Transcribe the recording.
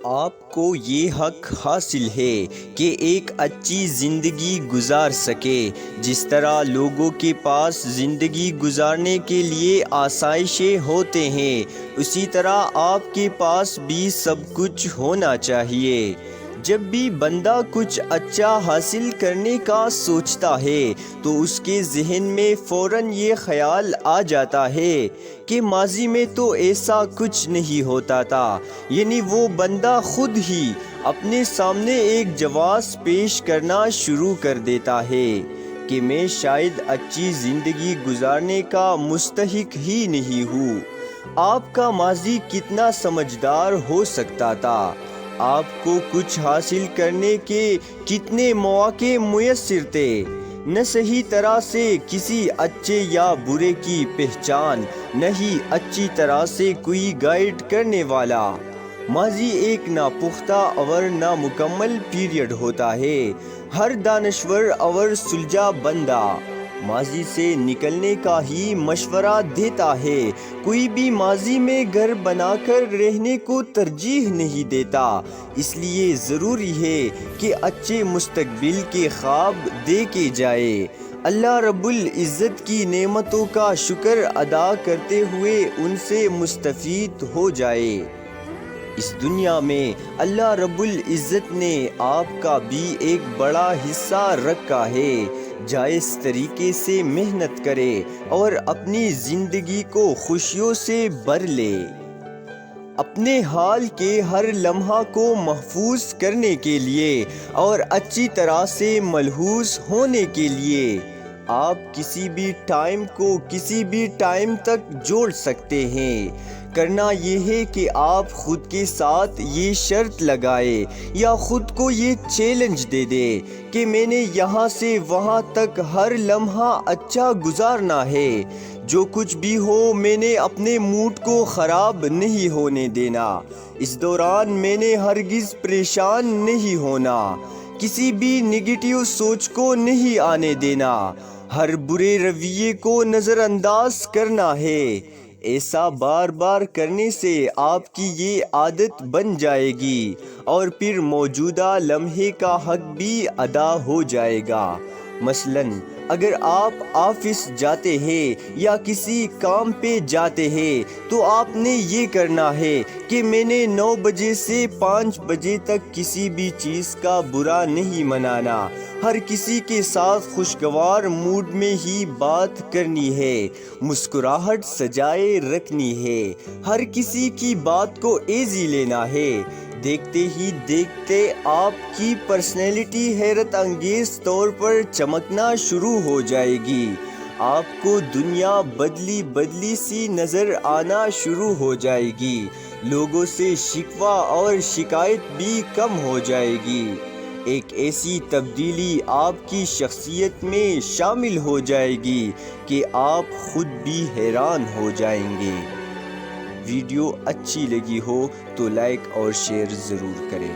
آپ کو یہ حق حاصل ہے کہ ایک اچھی زندگی گزار سکے۔ جس طرح لوگوں کے پاس زندگی گزارنے کے لیے آسائشیں ہوتے ہیں، اسی طرح آپ کے پاس بھی سب کچھ ہونا چاہیے۔ جب بھی بندہ کچھ اچھا حاصل کرنے کا سوچتا ہے تو اس کے ذہن میں فوراً یہ خیال آ جاتا ہے کہ ماضی میں تو ایسا کچھ نہیں ہوتا تھا، یعنی وہ بندہ خود ہی اپنے سامنے ایک جواز پیش کرنا شروع کر دیتا ہے کہ میں شاید اچھی زندگی گزارنے کا مستحق ہی نہیں ہوں۔ آپ کا ماضی کتنا سمجھدار ہو سکتا تھا، آپ کو کچھ حاصل کرنے کے کتنے مواقع میسر تھے، نہ صحیح طرح سے کسی اچھے یا برے کی پہچان، نہ ہی اچھی طرح سے کوئی گائیڈ کرنے والا۔ ماضی ایک ناپختہ اور نامکمل پیریڈ ہوتا ہے۔ ہر دانشور اور سلجھا بندہ ماضی سے نکلنے کا ہی مشورہ دیتا ہے۔ کوئی بھی ماضی میں گھر بنا کر رہنے کو ترجیح نہیں دیتا۔ اس لیے ضروری ہے کہ اچھے مستقبل کے خواب دیکھے جائے، اللہ رب العزت کی نعمتوں کا شکر ادا کرتے ہوئے ان سے مستفید ہو جائے۔ اس دنیا میں اللہ رب العزت نے آپ کا بھی ایک بڑا حصہ رکھا ہے۔ جائز طریقے سے محنت کرے اور اپنی زندگی کو خوشیوں سے بھر لے۔ اپنے حال کے ہر لمحہ کو محفوظ کرنے کے لیے اور اچھی طرح سے ملحوظ ہونے کے لیے آپ کسی بھی ٹائم کو کسی بھی ٹائم تک جوڑ سکتے ہیں۔ کرنا یہ ہے کہ آپ خود کے ساتھ یہ شرط لگائے یا خود کو یہ چیلنج دے دے کہ میں نے یہاں سے وہاں تک ہر لمحہ اچھا گزارنا ہے۔ جو کچھ بھی ہو میں نے اپنے موڈ کو خراب نہیں ہونے دینا۔ اس دوران میں نے ہرگز پریشان نہیں ہونا، کسی بھی نگیٹیو سوچ کو نہیں آنے دینا، ہر برے رویے کو نظر انداز کرنا ہے۔ ایسا بار بار کرنے سے آپ کی یہ عادت بن جائے گی اور پھر موجودہ لمحے کا حق بھی ادا ہو جائے گا۔ مثلاً اگر آپ آفس جاتے ہیں یا کسی کام پہ جاتے ہیں تو آپ نے یہ کرنا ہے کہ میں نے 9 بجے سے 5 بجے تک کسی بھی چیز کا برا نہیں منانا، ہر کسی کے ساتھ خوشگوار موڈ میں ہی بات کرنی ہے، مسکراہٹ سجائے رکھنی ہے، ہر کسی کی بات کو ایزی لینا ہے۔ دیکھتے ہی دیکھتے آپ کی پرسنالٹی حیرت انگیز طور پر چمکنا شروع ہو جائے گی۔ آپ کو دنیا بدلی بدلی سی نظر آنا شروع ہو جائے گی، لوگوں سے شکوہ اور شکایت بھی کم ہو جائے گی۔ ایک ایسی تبدیلی آپ کی شخصیت میں شامل ہو جائے گی کہ آپ خود بھی حیران ہو جائیں گے۔ ویڈیو اچھی لگی ہو تو لائک اور شیئر ضرور کریں۔